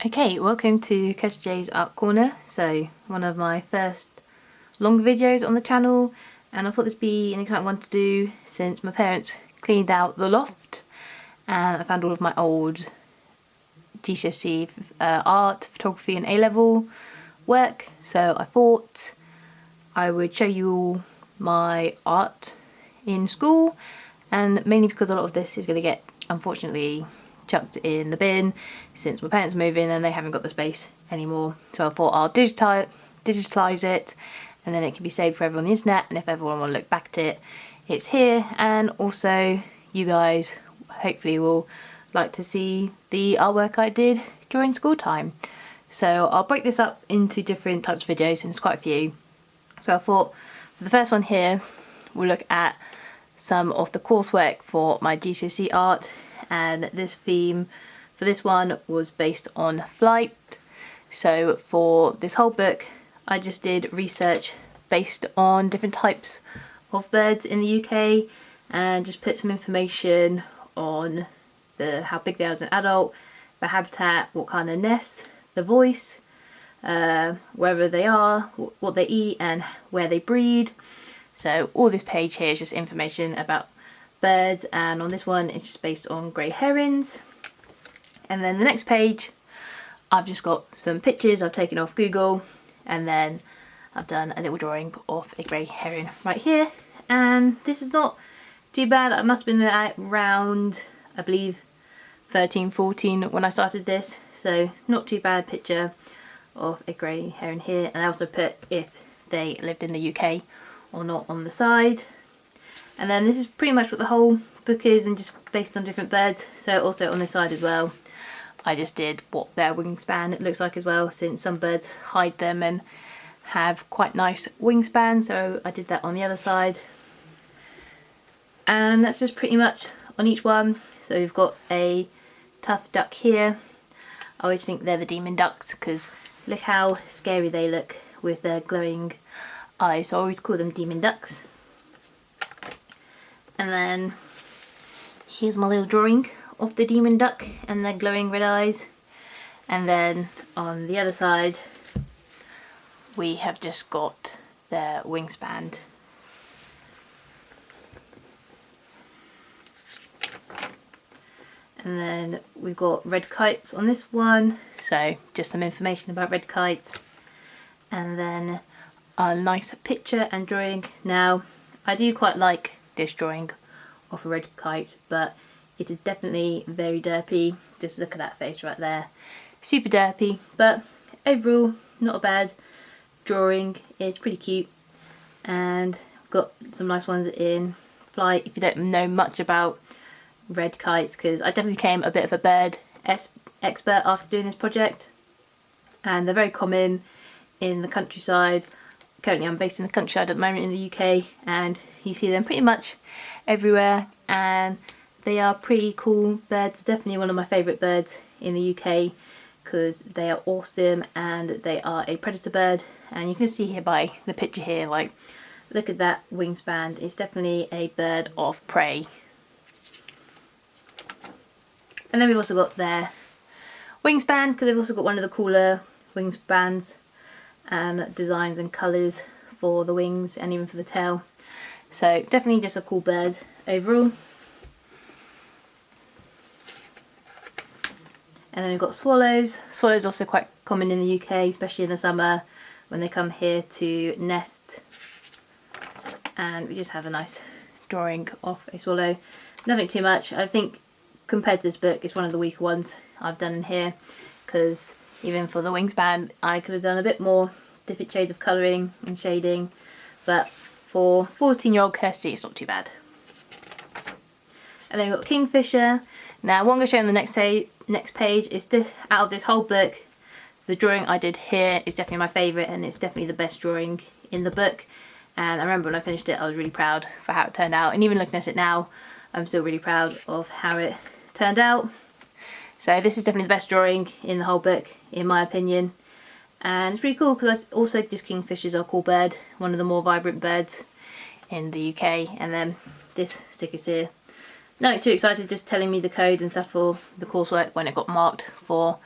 Okay, welcome to Kesha J's Art Corner. So, one of my first long videos on the channel, and I thought this would be an exciting one to do since my parents cleaned out the loft and I found all of my old GCSE art, photography and A-level work. So I thought I would show you all my art in school, and mainly because a lot of this is going to get, unfortunately, chucked in the bin since my parents move in and they haven't got the space anymore. So I thought I'll digitalize it, and then it can be saved forever on the internet, and if everyone want to look back at it, it's here. And also you guys hopefully will like to see the artwork I did during school time. So I'll break this up into different types of videos, since quite a few. So I thought for the first one here we'll look at some of the coursework for my GCSE art, and this theme for this one was based on flight. So for this whole book I just did research based on different types of birds in the UK, and just put some information on how big they are as an adult, the habitat, what kind of nest, the voice, wherever they are, what they eat and where they breed. So all this page here is just information about birds, and on this one it's just based on grey herons. And then the next page I've just got some pictures I've taken off Google, and then I've done a little drawing of a grey heron right here. And this is not too bad. I must have been around, I believe, 13, 14 when I started this, so not too bad picture of a grey heron here. And I also put if they lived in the UK or not on the side. And then this is pretty much what the whole book is, and just based on different birds. So also on this side as well I just did what their wingspan looks like as well, since some birds hide them and have quite nice wingspan, so I did that on the other side. And that's just pretty much on each one. So we've got a tough duck here. I always think they're the demon ducks because look how scary they look with their glowing eyes, so I always call them demon ducks. And then here's my little drawing of the demon duck and their glowing red eyes. And then on the other side we have just got their wingspan. And then we've got red kites on this one, so just some information about red kites. And then a nice picture and drawing. Now I do quite like this drawing of a red kite, but it is definitely very derpy. Just look at that face right there, super derpy, but overall not a bad drawing. It's pretty cute, and got some nice ones in flight if you don't know much about red kites, because I definitely became a bit of a bird expert after doing this project. And they're very common in the countryside. Currently I'm based in the countryside at the moment in the UK, and you see them pretty much everywhere, and they are pretty cool birds. Definitely one of my favourite birds in the UK because they are awesome, and they are a predator bird. And you can see here by the picture here, like, look at that wingspan. It's definitely a bird of prey. And then we've also got their wingspan, because they've also got one of the cooler wingspans and designs and colours for the wings and even for the tail. So definitely just a cool bird overall. And then we've got swallows. Swallows are also quite common in the UK, especially in the summer when they come here to nest. And we just have a nice drawing of a swallow. Nothing too much. I think compared to this book, it's one of the weaker ones I've done in here, because even for the wingspan I could have done a bit more different shades of colouring and shading, but for 14-year-old Kirsty it's not too bad. And then we've got kingfisher. Now what I'm going to show on the next page is this. Out of this whole book, the drawing I did here is definitely my favourite, and it's definitely the best drawing in the book. And I remember when I finished it I was really proud for how it turned out, and even looking at it now I'm still really proud of how it turned out. So this is definitely the best drawing in the whole book in my opinion, and it's pretty cool because also just kingfishers are a cool bird, one of the more vibrant birds in the UK. And then this sticker's here. Not too excited, just telling me the codes and stuff for the coursework when it got marked for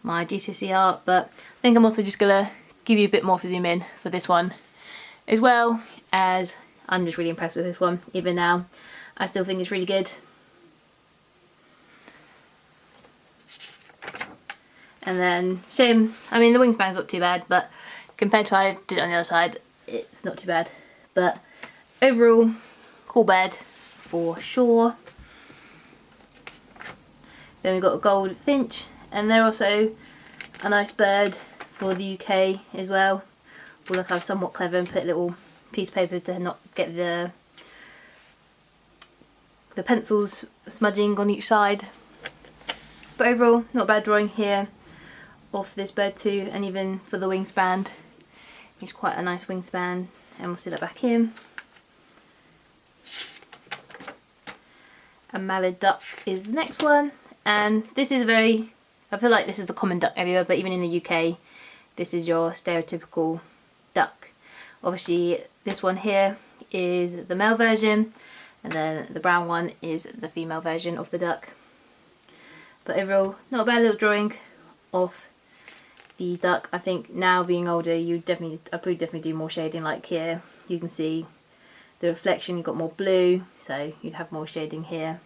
my GCSE Art, but I think I'm also just gonna give you a bit more of a zoom in for this one as well, as I'm just really impressed with this one. Even now, I still think it's really good. And then shame, I mean the wingspan's not too bad, but compared to how I did it on the other side, it's not too bad. But overall, cool bed for sure. Then we've got a gold finch, and they're also a nice bird for the UK as well. We'll look, I was somewhat clever and put a little piece of paper to not get the pencils smudging on each side. But overall, not a bad drawing here of this bird too, and even for the wingspan, it's quite a nice wingspan, and we'll see that back here. A mallard duck is the next one, and this is I feel like this is a common duck everywhere, but even in the UK, this is your stereotypical duck. Obviously, this one here is the male version, and then the brown one is the female version of the duck. But overall, not a bad little drawing of the duck. I think now being older, I'd probably definitely do more shading. Like here, you can see the reflection, you've got more blue, so you'd have more shading here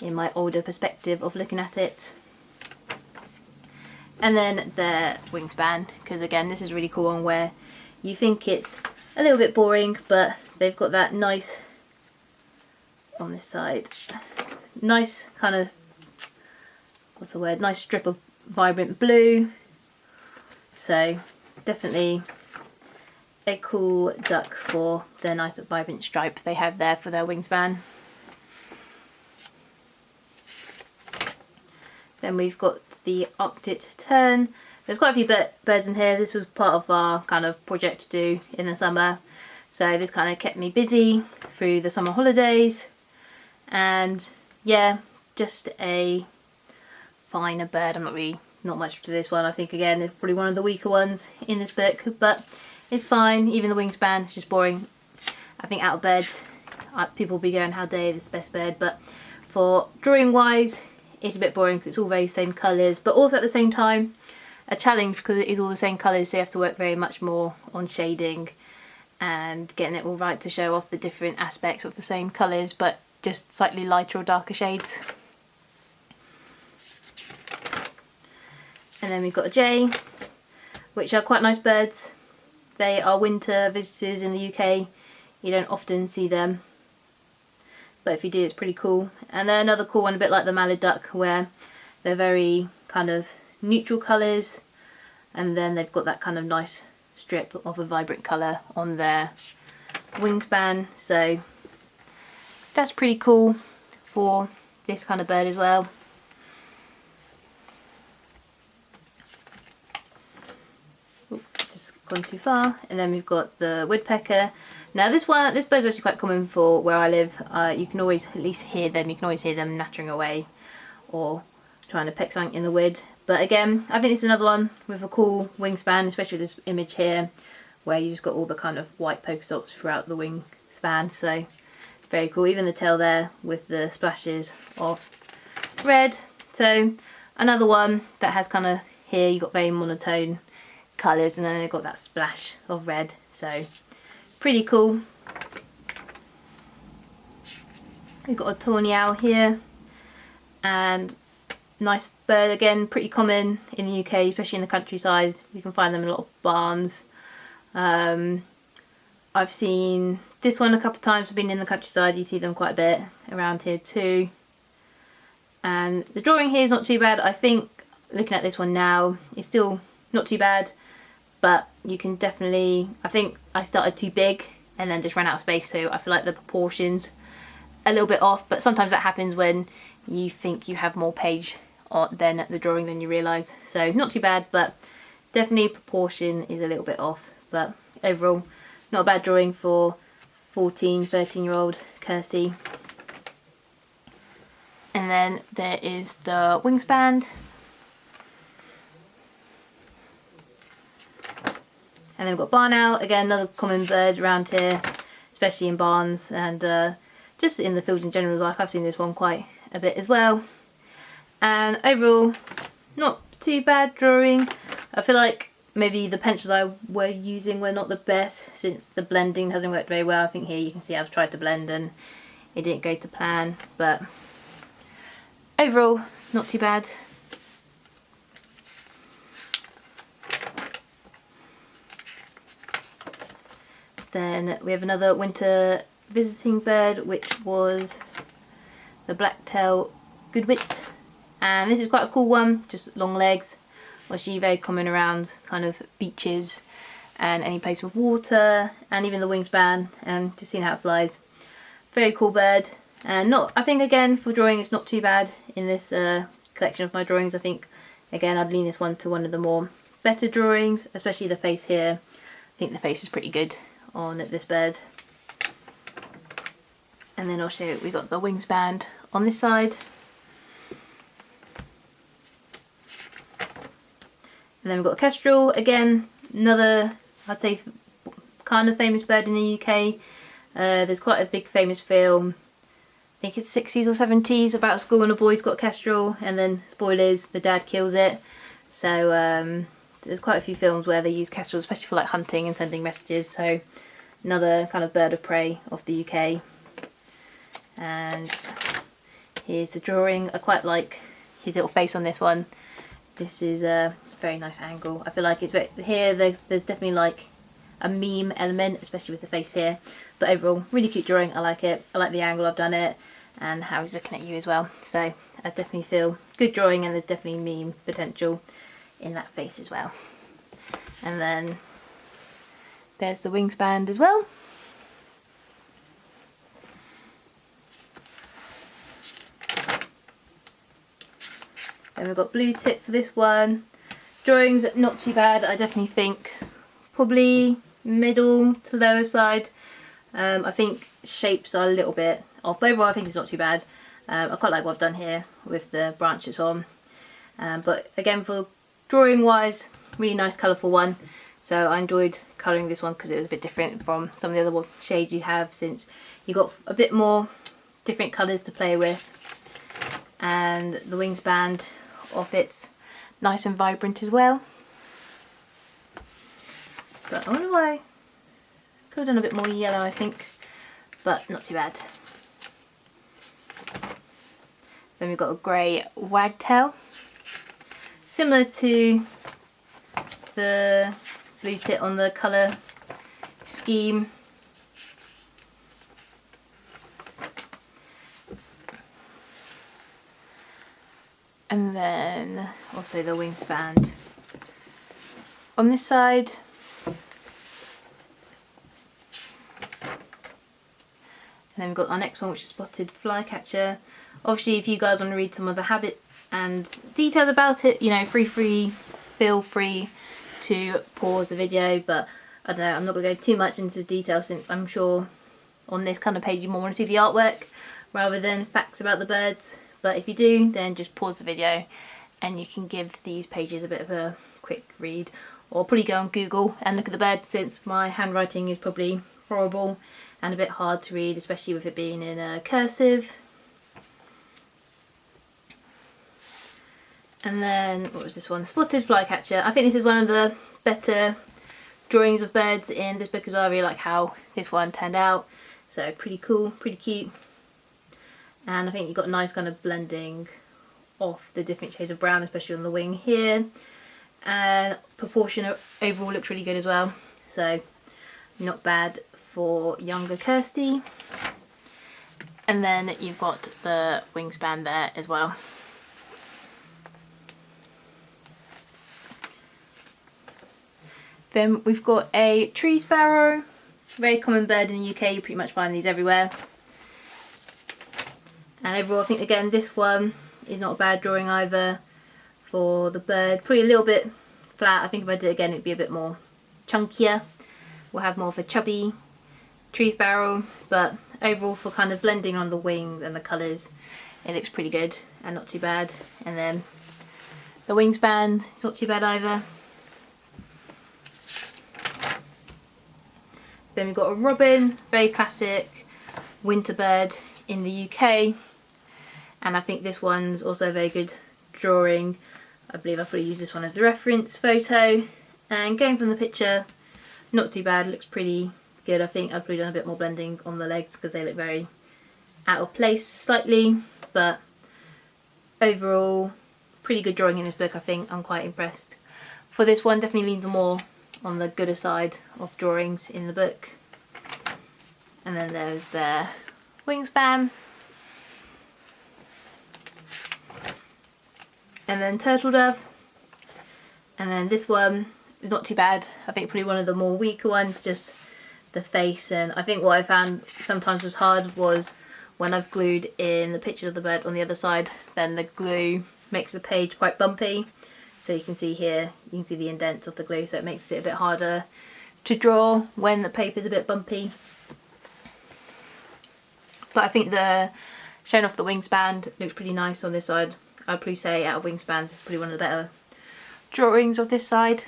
in my older perspective of looking at it. And then the wingspan, because again, this is a really cool one where you think it's a little bit boring, but they've got that nice, on this side, nice kind of, what's the word, nice strip of vibrant blue. So definitely a cool duck for the nice vibrant stripe they have there for their wingspan. Then we've got the Arctic tern. There's quite a few birds in here. This was part of our kind of project to do in the summer, so this kind of kept me busy through the summer holidays. And yeah, just a finer bird. Not much to this one. I think again it's probably one of the weaker ones in this book, but it's fine. Even the wingspan, it's just boring. I think out of birds, people will be going, how dare this best bird, but for drawing wise, it's a bit boring because it's all very same colours, but also at the same time a challenge because it is all the same colours, so you have to work very much more on shading and getting it all right to show off the different aspects of the same colours, but just slightly lighter or darker shades. And then we've got a jay, which are quite nice birds. They are winter visitors in the UK. You don't often see them, but if you do, it's pretty cool. And then another cool one, a bit like the mallard duck, where they're very kind of neutral colours, and then they've got that kind of nice strip of a vibrant colour on their wingspan. So that's pretty cool for this kind of bird as well. Just gone too far. And then we've got the woodpecker. Now this bird's actually quite common for where I live. You can always at least hear them. You can always hear them nattering away or trying to peck something in the wood. But again, I think this is another one with a cool wingspan, especially with this image here where you've just got all the kind of white polka dots throughout the wingspan. So very cool. Even the tail there with the splashes of red. So another one that has kind of, here you've got very monotone colours, and then they've got that splash of red. So pretty cool. We've got a tawny owl here, and nice bird, again pretty common in the UK, especially in the countryside. You can find them in a lot of barns. I've seen this one a couple of times. I've been in the countryside, you see them quite a bit around here too. And the drawing here is not too bad. I think looking at this one now, it's still not too bad, but you can definitely, I think I started too big and then just ran out of space, so I feel like the proportions a little bit off, but sometimes that happens when you think you have more page than the drawing than you realise. So not too bad, but definitely proportion is a little bit off. But overall, not a bad drawing for 13-year-old Kirsty. And then there is the wingspan. And then we've got barn owl, again another common bird around here, especially in barns and just in the fields in general. Like I've seen this one quite a bit as well. And overall, not too bad drawing. I feel like maybe the pencils I were using were not the best since the blending hasn't worked very well. I think here you can see I've tried to blend and it didn't go to plan, but overall not too bad. Then we have another winter visiting bird, which was the black-tailed goodwit, and this is quite a cool one, just long legs. Obviously very common around kind of beaches and any place with water, and even the wingspan, and just seeing how it flies. Very cool bird, and I think again for drawing it's not too bad in this collection of my drawings. I think again I'd lean this one to one of the more better drawings, especially the face here. I think the face is pretty good on this bird. And then also we got the wingspan on this side. And then we've got a kestrel, again another I'd say kind of famous bird in the UK. There's quite a big famous film, I think it's 60s or 70s, about a school and a boy's got a kestrel, and then spoilers, the dad kills it. So there's quite a few films where they use kestrels, especially for like hunting and sending messages. So another kind of bird of prey of the UK. And here's the drawing. I quite like his little face on this one. This is a very nice angle. I feel like it's here there's definitely like a meme element, especially with the face here. But overall, really cute drawing. I like it. I like the angle I've done it and how he's looking at you as well. So I definitely feel good drawing, and there's definitely meme potential in that face as well. And then there's the wingspan as well. Then we've got blue tip for this one. Drawings not too bad. I definitely think probably middle to lower side. I think shapes are a little bit off, but overall I think it's not too bad. I quite like what I've done here with the branches on. But again, for drawing wise, really nice colourful one. So I enjoyed colouring this one because it was a bit different from some of the other shades you have, since you got a bit more different colours to play with. And the wingspan of it's nice and vibrant as well. But I wonder why. Could have done a bit more yellow, I think, but not too bad. Then we've got a grey wagtail, similar to the blue tit on the colour scheme. And then also the wingspan on this side. And then we've got our next one, which is spotted flycatcher. Obviously, if you guys want to read some of the habit and details about it, you know, feel free to pause the video. But I don't know, I'm not going to go too much into detail, since I'm sure on this kind of page you more want to see the artwork rather than facts about the birds. But if you do, then just pause the video and you can give these pages a bit of a quick read, or probably go on Google and look at the bird, since my handwriting is probably horrible and a bit hard to read, especially with it being in a cursive. And then, what was this one? Spotted flycatcher. I think this is one of the better drawings of birds in this book as well. I really like how this one turned out. So pretty cool, pretty cute. And I think you've got a nice kind of blending of the different shades of brown, especially on the wing here. And proportion overall looks really good as well. So not bad for younger Kirsty. And then you've got the wingspan there as well. Then we've got a tree sparrow, very common bird in the UK. You pretty much find these everywhere. And overall, I think again this one is not a bad drawing either for the bird. Probably a little bit flat. I think if I did it again, it'd be a bit more chunkier. We'll have more of a chubby tree sparrow, but overall for kind of blending on the wing and the colours, it looks pretty good and not too bad. And then the wingspan, it's not too bad either. Then we've got a robin, very classic winter bird in the UK, and I think this one's also a very good drawing. I believe I probably used this one as the reference photo. And going from the picture, not too bad, looks pretty good. I think I've probably done a bit more blending on the legs because they look very out of place slightly, but overall pretty good drawing in this book. I think I'm quite impressed. For this one, definitely leans more on the gooder side of drawings in the book. And then there's the wingspan, and then turtle dove, and then this one is not too bad. I think probably one of the more weaker ones, just the face. And I think what I found sometimes was hard was when I've glued in the picture of the bird on the other side, then the glue makes the page quite bumpy. So you can see here, you can see the indents of the glue, so it makes it a bit harder to draw when the paper's a bit bumpy. But I think the showing off the wingspan looks pretty nice on this side. I'd probably say out of wingspans, it's probably one of the better drawings of this side.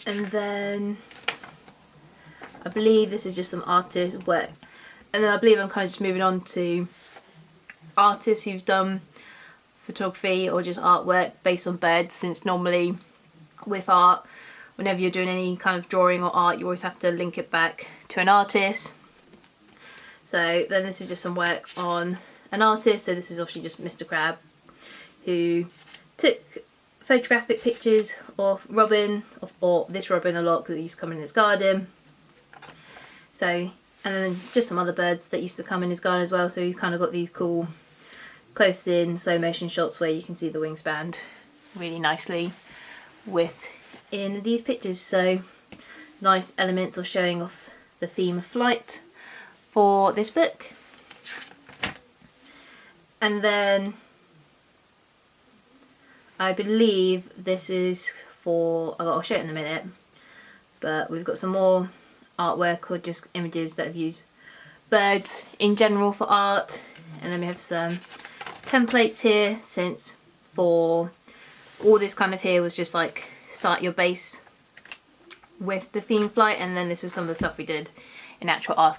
And then I believe this is just some artist work. And then I believe I'm kind of just moving on to artists who've done photography or just artwork based on birds, since normally with art, whenever you're doing any kind of drawing or art, you always have to link it back to an artist. So then this is just some work on an artist. So this is obviously just Mr. Crab, who took photographic pictures of Robin, or this Robin a lot because it used to come in his garden. So, and then there's just some other birds that used to come in his garden as well. So he's kind of got these cool close in slow motion shots where you can see the wingspan really nicely within these pictures. So nice elements of showing off the theme of flight for this book. And then I believe this is for, I'll show it in a minute, but we've got some more artwork or just images that have used birds in general for art. And then we have some templates here, since for all this kind of here was just like start your base with the theme flight, and then this was some of the stuff we did in actual art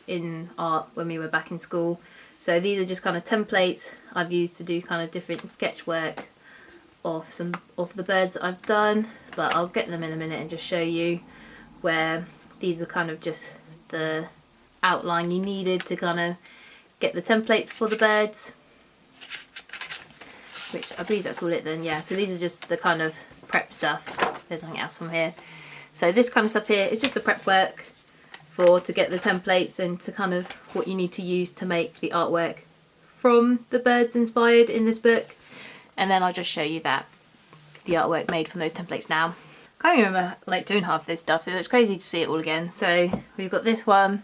when we were back in school. So these are just kind of templates I've used to do kind of different sketch work of some of the birds that I've done, but I'll get them in a minute and just show you where these are kind of just the outline you needed to kind of get the templates for the birds, which I believe that's all it then. Yeah, so these are just the kind of prep stuff. There's something else from here. So this kind of stuff here is just the prep work to get the templates and to kind of what you need to use to make the artwork from the birds inspired in this book. And then I'll just show you that the artwork made from those templates now. Can't remember like doing half of this stuff. It's crazy to see it all again. So we've got this one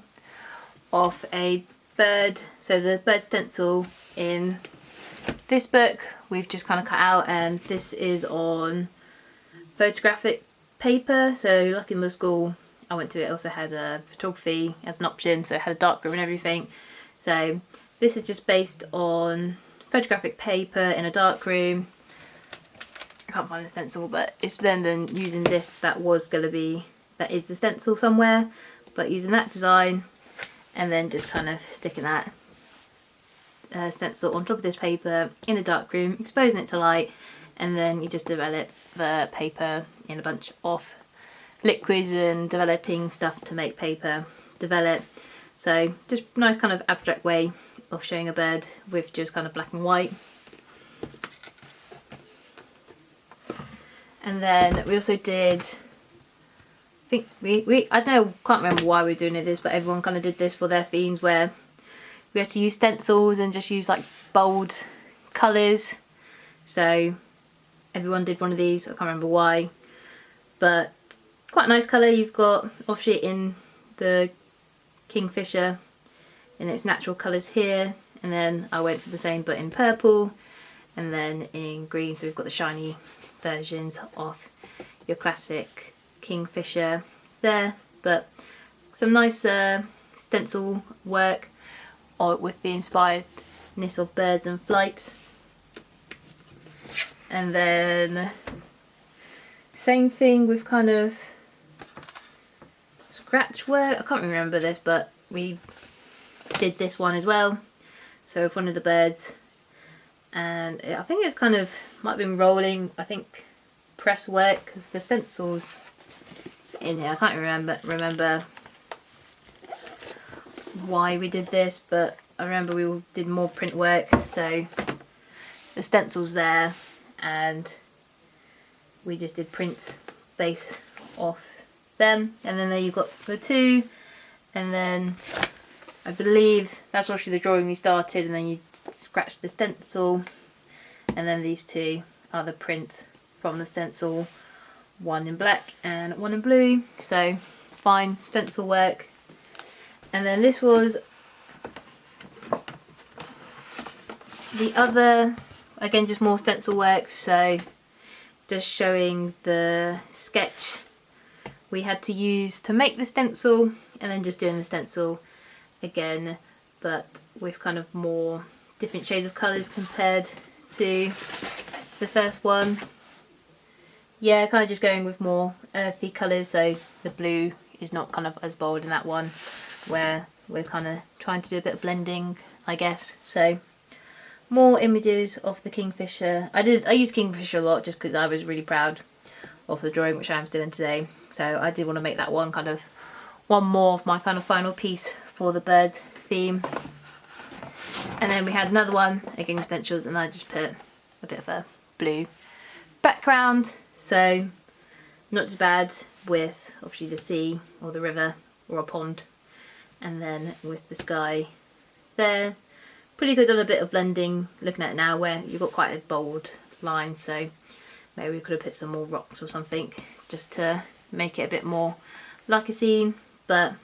of a bird. So the bird stencil in this book we've just kind of cut out, and this is on photographic paper. So like in the school I went to, it also had a photography as an option, so it had a darkroom and everything. So this is just based on photographic paper in a darkroom. I can't find the stencil, but it's then using this that is the stencil somewhere, but using that design and then just kind of sticking that stencil on top of this paper in a darkroom, exposing it to light, and then you just develop the paper in a bunch of liquids and developing stuff to make paper develop. So just nice kind of abstract way of showing a bird with just kind of black and white. And then we also did, I think I don't know, can't remember why we were doing this, but everyone kind of did this for their themes where we had to use stencils and just use like bold colours. So everyone did one of these, I can't remember why, but quite a nice colour. You've got obviously in the kingfisher in its natural colours here, and then I went for the same but in purple, and then in green. So we've got the shiny versions of your classic kingfisher there, but some nice stencil work with the inspiredness of birds and flight. And then same thing with kind of scratch work. I can't remember this, but we did this one as well, so with one of the birds, and I think it's kind of might have been rolling, I think press work, because the stencils in here, I can't remember why we did this, but I remember we did more print work, so the stencils there, and we just did prints based off them. And then there you've got the two, and then I believe that's actually the drawing we started, and then you scratch the stencil, and then these two are the prints from the stencil, one in black and one in blue, so fine stencil work. And then this was the other, again just more stencil work, so just showing the sketch we had to use to make the stencil, and then just doing the stencil again, but with kind of more different shades of colours compared to the first one. Yeah, kind of just going with more earthy colours, so the blue is not kind of as bold in that one, where we're kind of trying to do a bit of blending, I guess. So more images of the kingfisher. I used kingfisher a lot just because I was really proud of the drawing, which I am still in today. So I did want to make that one kind of one more of my kind of final piece for the bird theme. And then we had another one, again with stencils, and I just put a bit of a blue background. So not as bad with obviously the sea or the river or a pond. And then with the sky there, pretty good on a bit of blending, looking at it now, where you've got quite a bold line, so maybe we could have put some more rocks or something just to make it a bit more like a scene. But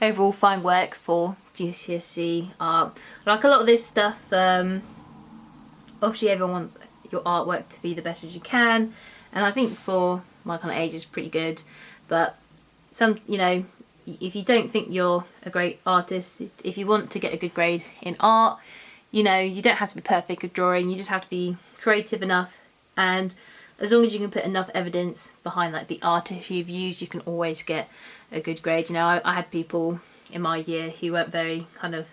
overall fine work for GCSE art. Like a lot of this stuff, obviously everyone wants your artwork to be the best as you can, and I think for my kind of age is pretty good, but some, you know, if you don't think you're a great artist, if you want to get a good grade in art, you know, you don't have to be perfect at drawing, you just have to be creative enough, and as long as you can put enough evidence behind like the artist you've used, you can always get a good grade. You know, I had people in my year who weren't very kind of,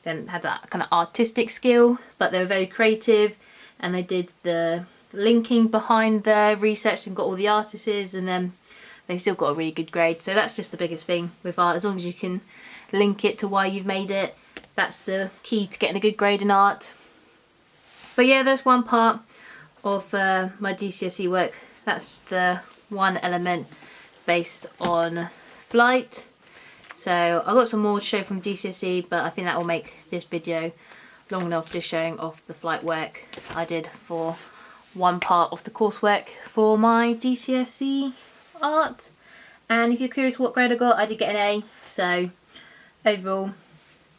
didn't have that kind of artistic skill, but they were very creative, and they did the linking behind their research and got all the artists, and then they still got a really good grade. So that's just the biggest thing with art, as long as you can link it to why you've made it, that's the key to getting a good grade in art. But yeah, that's one part of my GCSE work. That's the one element based on flight. So I've got some more to show from GCSE, but I think that will make this video long enough just showing off the flight work I did for one part of the coursework for my GCSE art. And if you're curious what grade I got, I did get an A, so overall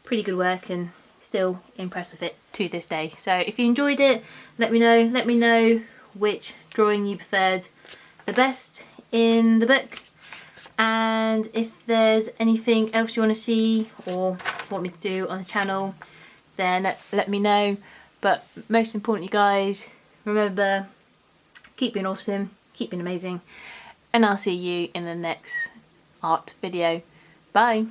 pretty good work, and still impressed with it to this day. So if you enjoyed it, let me know which drawing you preferred the best in the book, and if there's anything else you want to see or want me to do on the channel, then let me know. But most importantly guys, remember, keep being awesome, keep being amazing, and I'll see you in the next art video. Bye!